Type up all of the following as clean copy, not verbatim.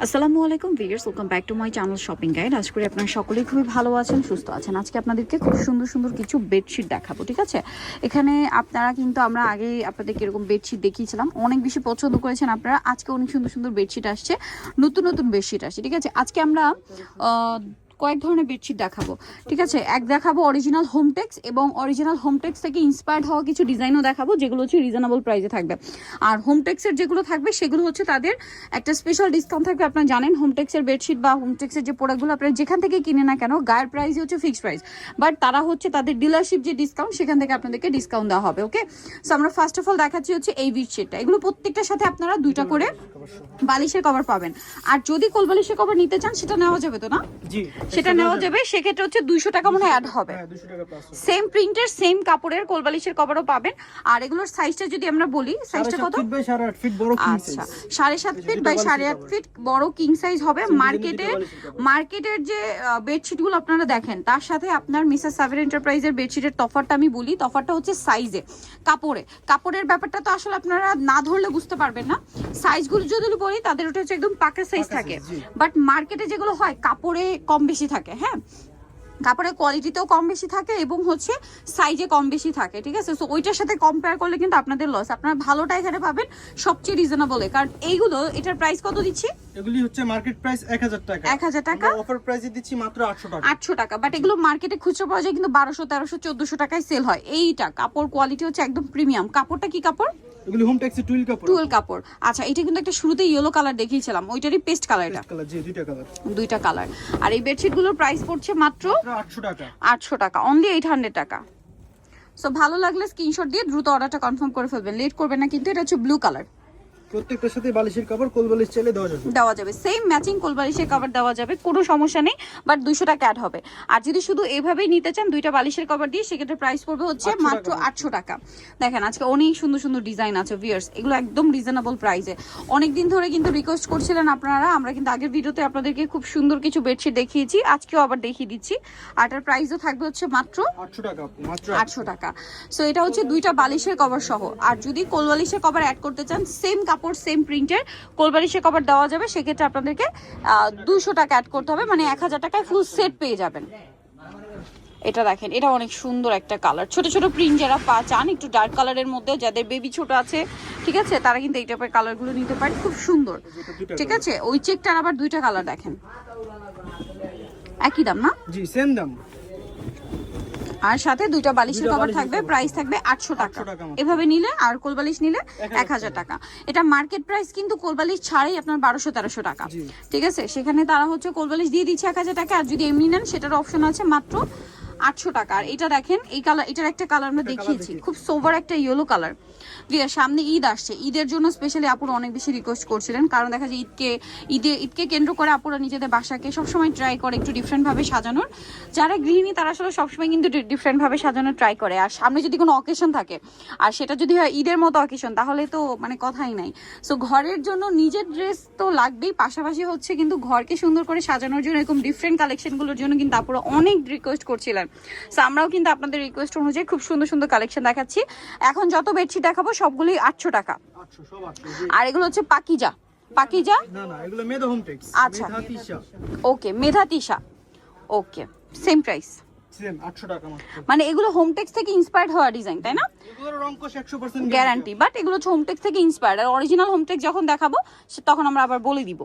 আসসালামু আলাইকুম viewers, welcome back to my channel shopping guide. আশা করি আপনারা সকলেই খুবই ভালো আছেন, সুস্থ আছেন। আজকে আপনাদেরকে খুব সুন্দর সুন্দর কিছু বেডশিট দেখাবো, ঠিক আছে? এখানে আপনারা কিন্তু আমরা আগে আপনাদেরকে এরকম বেডশিট দেখিয়েছিলাম, অনেক বেশি পছন্দ করেছেন আপনারা। আজকে অনেক সুন্দর সুন্দর বেডশিট আসছে, নতুন নতুন বেডশিট আসছে, ঠিক আছে? আজকে আমরা কয়েক ধরনের বেডশিট দেখাবো, ঠিক আছে? এক দেখাবো অরিজিনাল হোমটেক্স এবং অরিজিনাল হোমটেক্স থেকে ইন্সপায়ার্ড হওয়া কিছু ডিজাইনও দেখাবো, যেগুলো হচ্ছে রিজনেবল প্রাইসে থাকবে। আর হোমটেক্সের যেগুলো থাকবে সেগুলো হচ্ছে তাদের একটা স্পেশাল ডিসকাউন্ট থাকবে। আপনারা জানেন হোমটেক্সের বেডশিট বা হোমটেক্সের যে প্রোডাক্টগুলো আপনারা যেখান থেকে কিনে না কেন গায়ের প্রাইসই হচ্ছে ফিক্সড প্রাইস, বাট তারা হচ্ছে তাদের ডিলারশিপ যে ডিসকাউন্ট সেখান থেকে আপনাদেরকে ডিসকাউন্ট দেওয়া হবে। ওকে, সো আমরা ফার্স্ট অফ অল দেখাচ্ছি হচ্ছে এই বেডশিটটা। এগুলো প্রত্যেকটার সাথে আপনারা দুইটা করে বালিশের কভার পাবেন। আর যদি কোল বালিশের কভার নিতে চান সেটা নেওয়া যাবে তো না? জি, সেটা নেওয়া যাবে। সেক্ষেত্রে হচ্ছে 200 টাকা মনে অ্যাড হবে। সেম প্রিন্টের সেম কাপড়ের কোল বালিশের কভারও পাবেন। আর এগুলোর সাইজটা যদি আমরা বলি, সাইজটা কত? 7.5 ফিট বড় কিং সাইজ। আচ্ছা, 7.5 ফিট বাই 8.5 ফিট বড় কিং সাইজ হবে। মার্কেটের যে বেডশিটগুলো আপনারা দেখেন তার সাথে আপনার মিসেস সাভের এন্টারপ্রাইজের বেডশিটের তফাৎটা আমি বলি, তফাৎটা হচ্ছে সাইজে, কাপড়ের ব্যাপারটা তো আসলে আপনারা না ধরলে বুঝতে পারবেন না। সাইজগুলো যদি বলি তাদের ওটা হচ্ছে একদম পাকা সাইজ থাকে, বাট মার্কেটে যেগুলো হয় কাপড়ে কম বেশি থাকে। হ্যাঁ, কাপড়ের কোয়ালিটিতেও কম বেশি থাকে এবং হচ্ছে সাইজে কম বেশি থাকে, ঠিক আছে? সো ওইটার সাথে কম্পেয়ার করলে কিন্তু আপনাদের লস। আপনারা ভালোটা এখানে পাবেন সবচেয়ে রিজনেবলে। কারণ এইগুলো, এটার প্রাইস কত দিচ্ছি? এগুলি হচ্ছে মার্কেট প্রাইস 1000 টাকা। 1000 টাকা অফার প্রাইসে দিচ্ছি মাত্র 800 টাকা। 800 টাকা, বাট এগুলো মার্কেটে খুচরা পাওয়া যায় কিন্তু 1200, 1300, 1400 টাকায় সেল হয়। এইটা কাপড় কোয়ালিটি হচ্ছে একদম প্রিমিয়াম। কাপড়টা কি কাপড়? এগুলি হোমটেক্সের টুইল কাপড়। টুইল কাপড়। আচ্ছা, এটা কিন্তু একটা শুরুতে ইয়েলো কালার দেখিয়েছিলাম, ওইটারই পেস্ট কালার। এটা জি, দুইটা কালার। আর এই বেডশিটগুলোর প্রাইস পড়ছে মাত্র 800 টাকা। 800 টাকা, অনলি 800 টাকা। সো ভালো লাগলে স্ক্রিনশট দিয়ে দ্রুত অর্ডারটা কনফার্ম করে ফেলবেন, লেট করবেন না কিন্তু। এটা হচ্ছে ব্লু কালার। প্রত্যেকটার সাথে বালিশের কভার, কোল বালিশ চাইলে দেওয়া যাবে। সেম ম্যাচিং কোল বালিশের কভার দেওয়া যাবে, কোনো সমস্যা নেই, বাট 200 টাকা অ্যাড হবে। আর যদি শুধু এইভাবেই নিতে চান দুইটা বালিশের কভার দিয়ে, সেক্ষেত্রে প্রাইস পড়বে হচ্ছে মাত্র 800 টাকা। দেখেন আজকে অনেক সুন্দর সুন্দর ডিজাইন আছে ভিউয়ার্স, এগুলো একদম রিজনেবল প্রাইসে। অনেকদিন ধরে কিন্তু রিকোয়েস্ট করছিলেন আপনারা, আমরা কিন্তু আগের ভিডিওতে আপনাদেরকে খুব সুন্দর কিছু বেডশিট দেখিয়েছি, আজকেও আবার দেখিয়ে দিচ্ছি। আর এটার প্রাইসও থাকবে হচ্ছে মাত্র 800 টাকা। মাত্র 800 টাকা। সো এটা হচ্ছে দুইটা বালিশের কভার সহ। আর যদি কোল বালিশের কভার অ্যাড করতে চান, সেম কাপড় সেম প্রিন্টের কোল বালিশের কভার দেওয়া যাবে। সেক্ষেত্রে আপনাদেরকে 200 টাকা অ্যাড করতে হবে, মানে 1000 টাকায় ফুল সেট পেয়ে যাবেন। এটা দেখেন, এটা অনেক সুন্দর একটা কালার। ছোট ছোট প্রিন্ট যারা চান একটু ডার্ক কালারের মধ্যে, যাদের বেবি ছোট আছে, ঠিক আছে, তারা কিন্তু এই টাইপের কালারগুলো নিতে পারে, খুব সুন্দর, ঠিক আছে? ওই চেকটার আবার দুইটা কালার দেখেন, একই দাম না? জি, সেম দাম। আর সাথে দুইটা বালিশের কভার থাকবে, প্রাইস থাকবে 800 টাকা এভাবে নিলে। আর কোলবালিশ নিলে 1000 টাকা। এটা মার্কেট প্রাইস কিন্তু কোলবালিশ ছাড়াই আপনার 1200-1300 টাকা, ঠিক আছে? সেখানে তারা হচ্ছে কোলবালিশ দিয়ে দিচ্ছে 1000 টাকা, আর যদি এমনি নেন সেটার অপশন আছে মাত্র 800 টাকা। আর এটা দেখেন, এই কালার, এটার একটা কালার আমরা দেখিয়েছি, খুব সোভার একটা ইয়েলো কালার। সামনে ঈদ আসছে, ঈদের জন্য স্পেশালি আপুরা অনেক বেশি রিকোয়েস্ট করছিলেন, কারণ দেখা যায় ঈদকে কেন্দ্র করে আপুরা নিজেদের বাসাকে সবসময় ট্রাই করে একটু ডিফারেন্টভাবে সাজানোর। যারা গৃহিণী তারা আসলে সবসময় কিন্তু ডিফারেন্টভাবে সাজানোর ট্রাই করে। আর সামনে যদি কোনো অকেশন থাকে, আর সেটা যদি হয় ঈদের মতো অকেশন, তাহলে তো মানে কথাই নাই। সো ঘরের জন্য নিজের ড্রেস তো লাগবেই, পাশাপাশি হচ্ছে কিন্তু ঘরকে সুন্দর করে সাজানোর জন্য এরকম ডিফারেন্ট কালেকশনগুলোর জন্য কিন্তু আপুরা অনেক রিকোয়েস্ট করছিলেন। সো আমরাও কিন্তু আপনাদের রিকোয়েস্ট অনুযায়ী খুব সুন্দর সুন্দর কালেকশন দেখাচ্ছি। এখন যত বেডশিট দেখাবো সবগুলি 800 টাকা। আর এগুলো হচ্ছে পাকিজা না, এগুলো মেধা হোমটেক্স। আচ্ছা, ওকে, মেধা তিশা, ওকে, সেম প্রাইস, সেম 800 টাকা মাত্র। মানে এগুলো হোমটেক্স থেকে ইন্সপায়ার্ড হওয়া ডিজাইন, তাই না? এগুলোর রংকশ 100% গ্যারান্টি, বাট এগুলো হচ্ছে হোমটেক্স থেকে ইন্সপায়ার্ড। আর অরিজিনাল হোমটেক্স যখন দেখাবো তখন আমরা আবার বলে দিব।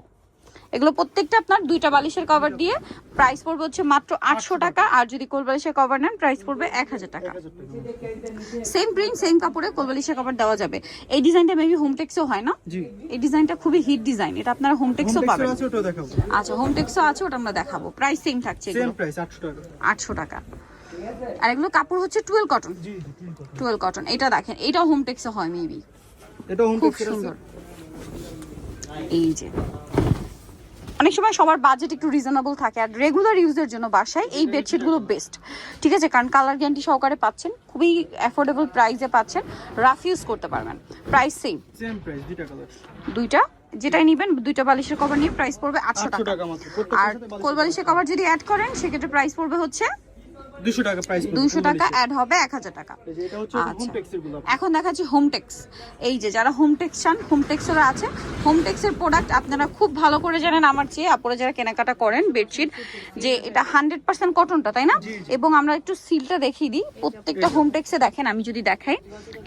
এগুলো প্রত্যেকটা আপনার দুইটা বালিশের কভার দিয়ে প্রাইস পড়বে হচ্ছে মাত্র 800 টাকা। আর যদি কোল বালিশের কভার নেন প্রাইস পড়বে 1000 টাকা। সেম প্রিন্ট সেম কাপড়ে কোল বালিশের কভার দেওয়া যাবে। এই ডিজাইনটা মেবি হোমটেক্সও হয় না? জি, এই ডিজাইনটা খুবই হিট ডিজাইন, এটা আপনারা হোমটেক্সও পাবেন। আছে, ওটাও দেখাবো। আচ্ছা, হোমটেক্সও আছে, ওটা আমরা দেখাবো। প্রাইস সেম থাকছে, সেম প্রাইস 800 টাকা। 800 টাকা। আর এগুলো কাপড় হচ্ছে 12 কটন। জি, 12 কটন। এটা দেখেন, এটাও হোমটেক্সও হয় মেবি, এটা খুব হোমটেক্স সুন্দর। এই যে অনেক সময় সবার বাজেট একটু রিজনেবল থাকে, আর রেগুলার ইউজের জন্য বাসায় এই বেডশিটগুলো বেস্ট, ঠিক আছে? কারণ কালার গ্যারান্টি সহকারে পাচ্ছেন, খুবই অ্যাফোর্ডেবল প্রাইসে পাচ্ছেন, রাফ ইউজ করতে পারবেন। প্রাইস সেম প্রাইস, দুইটা কালার, দুইটা যেটাই নেবেন দুইটা বালিশের কভার নিয়ে প্রাইস পড়বে 800 টাকা। মাত্র। আর কোল বালিশের কভার যদি অ্যাড করেন সেক্ষেত্রে প্রাইস পড়বে হচ্ছে 200 টাকা প্রাইস 200 টাকা অ্যাড হবে 1000 টাকা। এই যে এটা হচ্ছে হোম টেক্সের গুলো। এখন দেখাচ্ছি হোমটেক্স। এই যে যারা হোমটেক্স চান, হোমটেক্সেরও আছে। হোমটেক্সের প্রোডাক্ট আপনারা খুব ভালো করে জানেন আমার চেয়ে, আপনারা যারা কেনাকাটা করেন বেডশিট, যে এটা 100% কটনটা, তাই না? এবং আমরা একটু সিলটা দেখিয়ে দিই প্রত্যেকটা হোমটেক্সে। দেখেন আমি যদি দেখাই,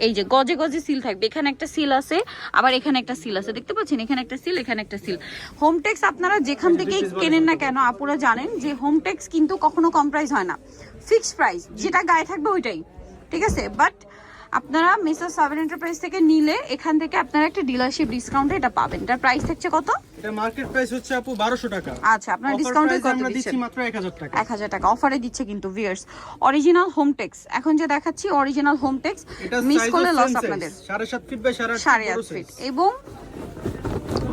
এই যে গজে গজে সিল থাকবে, এখানে একটা সিল আছে, আবার এখানে একটা সিল আছে, দেখতে পাচ্ছেন? এখানে একটা সিল, এখানে একটা সিল। হোমটেক্স আপনারা যেখান থেকেই কেনেন না কেন, আপুরা জানেন যে হোমটেক্স কিন্তু কখনো কম প্রাইস হয় না, ফিক্সড প্রাইস, যেটা গায়ে থাকবে ওইটাই, ঠিক আছে? বাট আপনারা মিসেস সাবের এন্টারপ্রাইজ থেকে নিলে এখান থেকে আপনারা একটা ডিলারশিপ ডিসকাউন্টে এটা পাবেন। এটার প্রাইস থাকছে কত? এটা মার্কেট প্রাইস হচ্ছে আপু 1200 টাকা। আচ্ছা, আপনারা ডিসকাউন্টে কত আমরা দিচ্ছেন? দিচ্ছি মাত্র 1000 টাকা। 1000 টাকা অফারে দিচ্ছে কিন্তু ভিউয়ার্স। অরিজিনাল হোমটেক্স এখন যে দেখাচ্ছি, অরিজিনাল হোমটেক্স, মিস করলে লস আপনাদের। 7.5 ফিট বাই 8.5 ফিট। এবং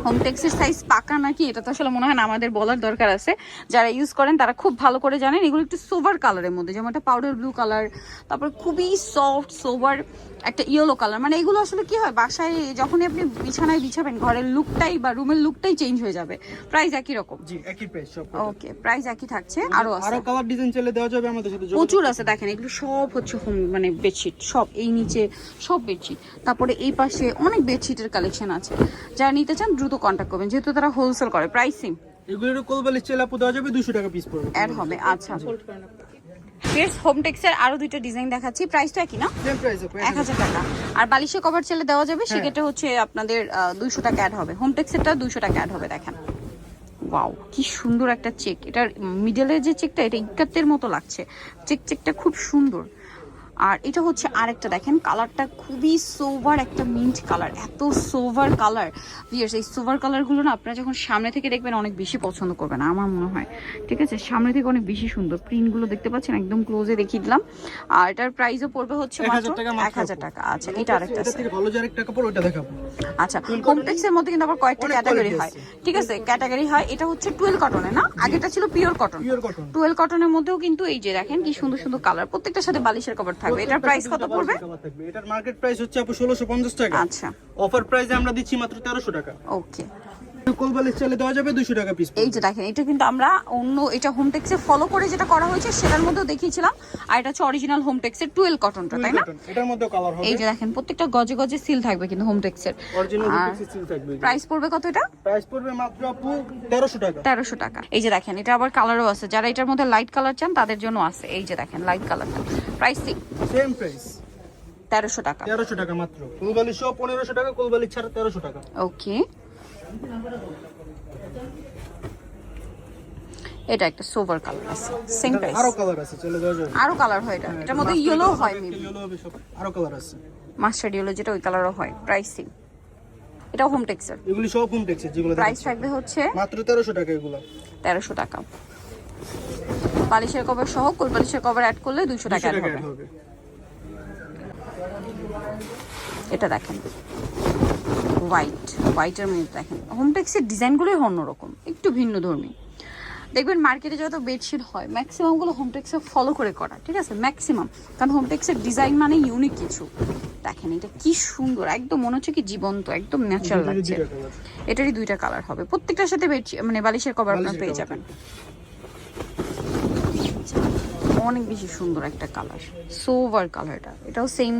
হোমটেক্সের সাইজ পাকা নাকি এটা তো আসলে মনে হয় না আমাদের বলার দরকার আছে, যারা ইউজ করেন তারা খুব ভালো করে জানেন। এগুলো একটু সোভার কালারের মধ্যে, যেমন একটা পাউডার ব্লু কালার, তারপর খুবই সফট সোভার একটা ইয়েলো কালার। মানে এগুলো আসলে কি হয়, বাসায় যখনই আপনি বিছানায় বিছাবেন ঘরের লুকটাই বা রুমের লুকটাই চেঞ্জ হয়ে যাবে। প্রাইস একই রকম? জি একই প্রাইস সব। ওকে, প্রাইস একই থাকছে। আরো আছে, আরো কালার ডিজাইন চাইলে দেওয়া যাবে আমাদের সাথে, প্রচুর আছে। দেখেন এগুলো সব হচ্ছে হোম মানে বেডশিট, সব এই নিচে সব বেডশিট, তারপরে এই পাশে অনেক বেডশিটের কালেকশন আছে। যারা নিতে চান দ্রুত কন্ট্যাক্ট করবেন, যেহেতু তারা হোলসেল করে। প্রাইসিং এগুলোর কোলবালিশ চাইলে আপু দেওয়া যাবে 200 টাকা পিস পড়বে, অ্যাড হবে। আচ্ছা, ফিয়ার্স হোমটেক্সের আরো দুইটা ডিজাইন দেখাচ্ছি, প্রাইসটা কি না? সেম প্রাইস আপু 1000 টাকা। আর বালিশের কভার চাইলে দেওয়া যাবে, সেক্ষেত্রে হচ্ছে আপনাদের 200 টাকা অ্যাড হবে। হোমটেক্সেরটা 200 টাকা অ্যাড হবে। দেখেন ওয়াও, কি সুন্দর একটা চেক। এটার মিডলের যে চেকটা, এটা ইকাতের মতো লাগছে, চেকটা খুব সুন্দর। আর এটা হচ্ছে আরেকটা, দেখেন কালারটা খুবই সোভার একটা মিন্ট কালার, এত সোভার কালার। ভিউয়ার্স এই সোভার কালারগুলো না আপনারা যখন সামনে থেকে দেখবেন অনেক বেশি পছন্দ করবেন আমার মনে হয়, ঠিক আছে? সামনে থেকে অনেক বেশি সুন্দর প্রিন্টগুলো দেখতে পাচ্ছেন, একদম ক্লোজে দেখিয়ে দিলাম। আর এটার প্রাইসও পড়বে হচ্ছে মাত্র 1000 টাকা। আচ্ছা, এটা আরেকটা আছে, থেকে ভালো যে আরেকটা কাপড় ওটা দেখাবো। আচ্ছা, হোমটেক্সের মধ্যে কিন্তু আবার কয়েকটা ক্যাটাগরি হয়, ঠিক আছে? ক্যাটাগরি হয়। এটা হচ্ছে 12 কটনের না, আগেটা ছিল পিওর কটন। 12 কটনের মধ্যেও কিন্তু এই যে দেখেন কি সুন্দর সুন্দর কালার, প্রত্যেকটার সাথে বালিশের কভার থাকবে। এটার প্রাইস কত পড়বে? এটার মার্কেট প্রাইস হচ্ছে আপু 1650 টাকা। আচ্ছা, অফার প্রাইসে আমরা দিচ্ছি মাত্র 1300 টাকা। ওকে। কোলবালিশ চাইলে দেওয়া যাবে 200 টাকা পিস। এই যে দেখেন, এটা কিন্তু আমরা অন্য এটা হোমটেক্সে ফলো করে যেটা করা হয়েছে সেটার মধ্যেও দেখিয়েছিলাম, আর এটা হচ্ছে অরিজিনাল হোমটেক্সের 12 কটনটা, তাই না? এটার মধ্যে কালার হবে। এই যে দেখেন প্রত্যেকটা গজে গজে সিল থাকবে কিন্তু হোমটেক্সের। অরিজিনাল হোমটেক্সের সিল থাকবে। প্রাইস পড়বে কত এটা? প্রাইস পড়বে মাত্র আপু 1300 টাকা। 1300 টাকা। এই যে দেখেন এটা আবার কালারও আছে, যারা এটার মধ্যে লাইট কালার চান তাদের জন্য আছে। এই যে দেখেন লাইট কালারটা, প্রাইস সেম প্রাইস 1300 টাকা। 1300 টাকা মাত্র। কোলবালিশ সহ 1500 টাকা, কোলবালিশ ছাড়া 1300 টাকা। ওকে, এটা একটা সোভার কালার আছে, সেম প্রাইস। আরো কালার আছে, চলে যাওয়া যাবে। আরো কালার হয় এটা, এটার মধ্যে ইয়েলো হয়, মেবি ইয়েলো হবে সব, আরো কালার আছে। মাস্টার্ড ইয়েলো যেটা, ওই কালারও হয়। প্রাইসিং এটাও হোমটেক্সের, এগুলি সব হোমটেক্সের, যেগুলো প্রাইস থাকবে হচ্ছে মাত্র 1300 টাকা। এগুলো 1300 টাকা। বালিশের কভার সহ কোল বালিশের কভার অ্যাড করলে 200 টাকা অ্যাড হবে। এটা দেখেন হোয়াইটের মধ্যে, দেখেন হোমটেক্সের ডিজাইনগুলোই অন্যরকম, একটু ভিন্ন ধর্মী। দেখবেন মার্কেটে যত বেডশিট হয় ম্যাক্সিমামগুলো হোমটেক্সে ফলো করে করা, ঠিক আছে? ম্যাক্সিমাম, কারণ হোমটেক্সের ডিজাইন মানে ইউনিক কিছু। দেখেন এটা কি সুন্দর, একদম মনে হচ্ছে কি জীবন্ত, একদম ন্যাচারাল লাগছে। এটারই দুইটা কালার হবে, প্রত্যেকটার সাথে বেডশিট মানে বালিশের কভার আপনারা পেয়ে যাবেন। অনেক বেশি সুন্দর একটা কালার, সোভার কালারটা, এটাও সেম।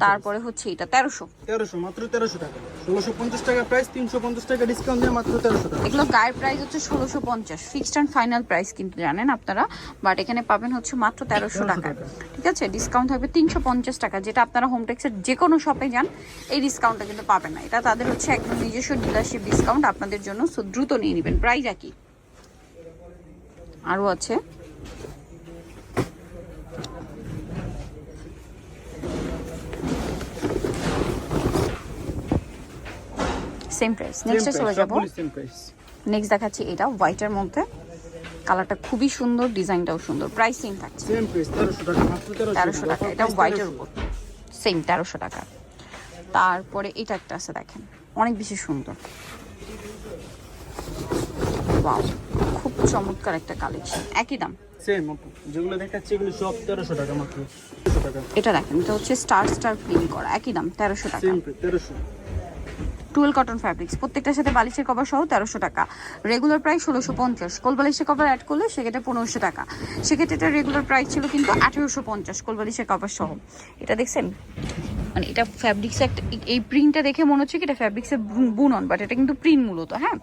তারপরে হচ্ছে এটা 1300 মাত্র 1300 টাকা। 1650 টাকা প্রাইস, 350 টাকা ডিসকাউন্ট দিয়ে মাত্র 1300 টাকা। এগুলো গায়ের প্রাইস হচ্ছে 1650, ফিক্সড এন্ড ফাইনাল প্রাইস কিন্তু জানেন আপনারা, বাট এখানে পাবেন হচ্ছে মাত্র 1300 টাকা, ঠিক আছে? ডিসকাউন্ট থাকবে 350 টাকা, যেটা আপনারা হোমটেক্সের যে কোনো শপে যান এই ডিসকাউন্টটা কিন্তু পাবেন না। এটা তাদের হচ্ছে একদম নিজস্ব ডিলারশিপ ডিসকাউন্ট আপনাদের জন্য, সো দ্রুত নিয়ে নেবেন। প্রাইস একই। আরও আছে, সেম প্রাইস। নেক্সটে চলে যাব। নেক্সট দেখাচ্ছি এটা হোয়াইটের মধ্যে, কালারটা খুবই সুন্দর, ডিজাইনটাও সুন্দর। প্রাইসিং থাকছে সেম প্রাইস 1300 টাকা, মাত্র 1300 টাকা। এটা হোয়াইটের উপর সেম 1300 টাকা। তারপরে এটা একটা আছে, দেখেন অনেক বেশি সুন্দর, ওয়াও, খুব চমৎকার একটা কালেকশন, একই দাম সেম আপু, যেগুলো দেখাচ্ছি এগুলো সব 1300 টাকা মাত্র। 1300 টাকা। এটা দেখেন, এটা হচ্ছে স্টার প্রিন্ট করা, একই দাম 1300 টাকা। সেম 1300। টুয়েল কটন ফ্যাব্রিক্স, প্রত্যেকটার সাথে বালিশের কভার সহ 1300 টাকা, রেগুলার প্রাইস 1650, কোল বালিশের কভার অ্যাড করলে সেক্ষেত্রে 1500 টাকা, সেক্ষেত্রে এটা রেগুলার প্রাইস ছিল কিন্তু 1850 কোল বালিশের কভার সহ। এটা দেখছেন, মানে এটা ফ্যাব্রিক্স একটা, এই প্রিন্টটা দেখে মনে হচ্ছে কি এটা ফ্যাব্রিক্সের বুনন, বাট এটা কিন্তু প্রিন্ট মূলত, হ্যাঁ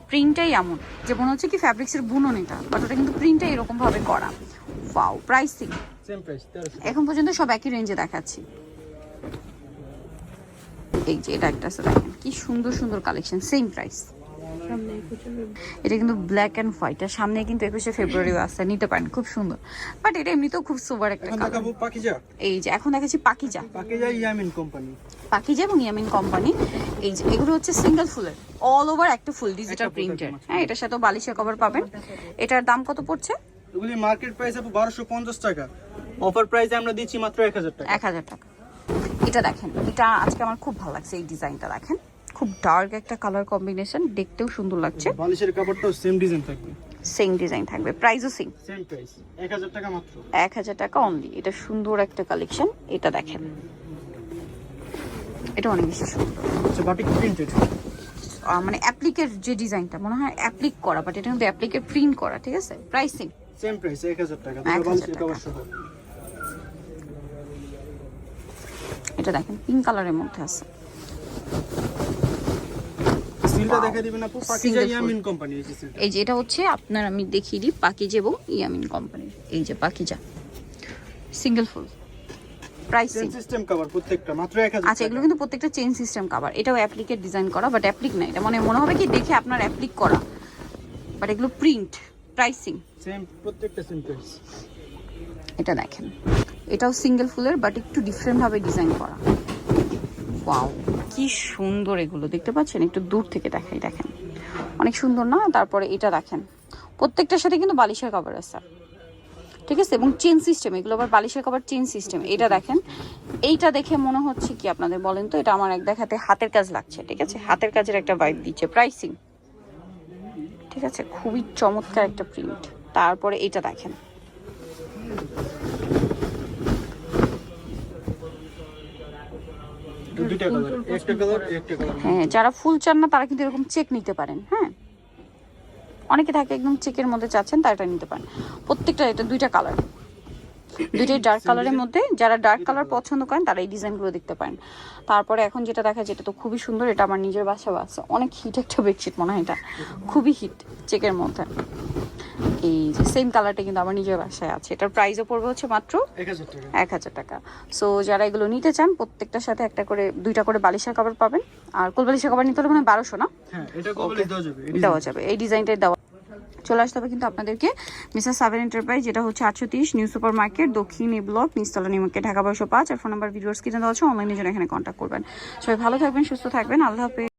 প্রিন্টটাই এমন যে মনে হচ্ছে কি ফ্যাব্রিক্সের বুনন এটা, বাট ওটা কিন্তু প্রিন্টটাই এরকম ভাবে করা। Wow, pricing same price 1300। এখন পর্যন্ত সব একই রেঞ্জে দেখাচ্ছি। এই যে এটা একটা আছে, দেখেন কি সুন্দর সুন্দর কালেকশন, সেম প্রাইস। এটা কিন্তু ব্ল্যাক অ্যান্ড হোয়াইট, আর সামনে কিন্তু 21শে ফেব্রুয়ারিও আছে, নিতে পারেন, খুব সুন্দর, বাট এটা এমনিতেও খুব সুপার একটা এখন কালার। দেখাবো পাকিজা। এই যে এখন দেখাচ্ছি পাকিজা, পাকিজা ইয়ামিন কোম্পানি। পাকিজা এবং ইয়ামিন কোম্পানি। এই যে এগুলো হচ্ছে সিঙ্গেল ফুলের, অল ওভার একটা ফুল ডিজিটাল প্রিন্টের, হ্যাঁ এটার সাথেও বালিশের কভার পাবেন। এটার দাম কত পড়ছে? এগুলি মার্কেট প্রাইস আপু 1250 টাকা, অফার প্রাইসে আমরা দিচ্ছি মাত্র 1000 টাকা। 1000 টাকা। এটা দেখেন, এটা আজকে আমার খুব ভালো লাগছে, এই ডিজাইনটা দেখেন, খুব ডার্ক একটা কালার কম্বিনেশন, দেখতেও সুন্দর লাগছে। বালিশের কাপড়টাও সেম ডিজাইন থাকবে, সেম ডিজাইন থাকবে, প্রাইসও সেম, সেম প্রাইস 1000 টাকা মাত্র। 1000 টাকা অনলি। এটা সুন্দর একটা কালেকশন, এটা দেখেন, এটা অনেক বেশি সুন্দর, আচ্ছা বাটিক প্রিন্টেড, মানে অ্যাপ্লিকের যে ডিজাইনটা মনে হয় অ্যাপ্লিক করা, বাট এটা কিন্তু অ্যাপ্লিকের প্রিন্ট করা, ঠিক আছে। প্রাইসিং সেম প্রাইস 1000 টাকা, 1000 বালিশের টাকা। কভার সহ। এটা দেখেন পিঙ্ক কালারের মধ্যে আছে, সিলটা দেখা দিবেন আপু, পাকিজা Single ইয়ামিন কোম্পানি এই যে সিলটা। এই যে এটা হচ্ছে আপনার, আমি দেখিয়ে দিই, পাকিজা এবং ইয়ামিন কোম্পানির, এই যে পাকিজা সিঙ্গেল ফুল, প্রাইসিং। চেন সিস্টেম কভার প্রত্যেকটা মাত্র 1000 আচ্ছা, এগুলো কিন্তু প্রত্যেকটা চেইন সিস্টেম কভার, এটাও অ্যাপ্লিকের ডিজাইন করা, বাট অ্যাপ্লিক না, এটা মনে হবে কি দেখে আপনার অ্যাপ্লিক করা, বাট এগুলো প্রিন্ট। প্রাইসিং সেম, প্রত্যেকটা সেম প্রাইস। এটা দেখেন, এটাও সিঙ্গেল ফুলের, বাট একটু ডিফারেন্ট ভাবে ডিজাইন করা। ওয়াও, কি সুন্দর এগুলো, দেখতে পাচ্ছেন, একটু দূর থেকে দেখাই, দেখেন অনেক সুন্দর না? তারপরে এটা দেখেন, প্রত্যেকটার সাথে কিন্তু বালিশের কভার আছে, ঠিক আছে, এবং চেন সিস্টেম, এগুলো আবার বালিশের কভার চেন সিস্টেম। এটা দেখেন, এইটা দেখে মনে হচ্ছে কি আপনাদের বলেন তো, এটা আমার এক দেখাতে হাতের কাজ লাগছে, ঠিক আছে, হাতের কাজের একটা ভাইব দিচ্ছে। প্রাইসিং ঠিক আছে, খুবই চমৎকার একটা প্রিন্ট। তারপরে এটা দেখেন, দুইটা কালার, একটা কালার একটা কালার। হ্যাঁ যারা ফুল চান না তারা কিন্তু এরকম চেক নিতে পারেন, হ্যাঁ অনেকে থাকে একদম চেকের মধ্যে চাচ্ছেন, তারা এটা নিতে পারেন। প্রত্যেকটা এটা দুইটা কালার, দুইটাই ডার্ক কালারের মধ্যে, যারা ডার্ক কালার পছন্দ করেন তারা এই ডিজাইনগুলো দেখতে পারেন। তারপরে এখন যেটা দেখা, যেটা তো খুবই সুন্দর, এটা আমার নিজের বাসায় আছে, অনেক হিট একটা বেডশিট মনে হয়, এটা খুবই হিট চেকের মধ্যে। এই যে সেম কালারটা কিন্তু আমার নিজের বাসায় আছে, এটার প্রাইসও পড়বে হচ্ছে মাত্র 1000 টাকা। 1000 টাকা। সো যারা এগুলো নিতে চান, প্রত্যেকটার সাথে একটা করে, দুইটা করে বালিশের কভার পাবেন, আর কোল বালিশের কভার নিতে হলে মানে 1200 না? হ্যাঁ এটা কবলে দেওয়া যাবে, দেওয়া যাবে, এই ডিজাইনটাই দেওয়া। চলে আসতে হবে কিন্তু আপনাদেরকে মিসেস সাবের এন্টারপ্রাইজ, যেটা হচ্ছে 830 নিউ সুপার মার্কেট, দক্ষিণ এ ব্লক, নিচতলা, নিউ মার্কেট, ঢাকা 1205। আর ফোন নাম্বার ভিডিওস কিনে দেওয়া আছে, অনলাইনে জন্য এখানে কন্ট্যাক্ট করবেন। সবাই ভালো থাকবেন, সুস্থ থাকবেন, আল্লাহ হাফেজ।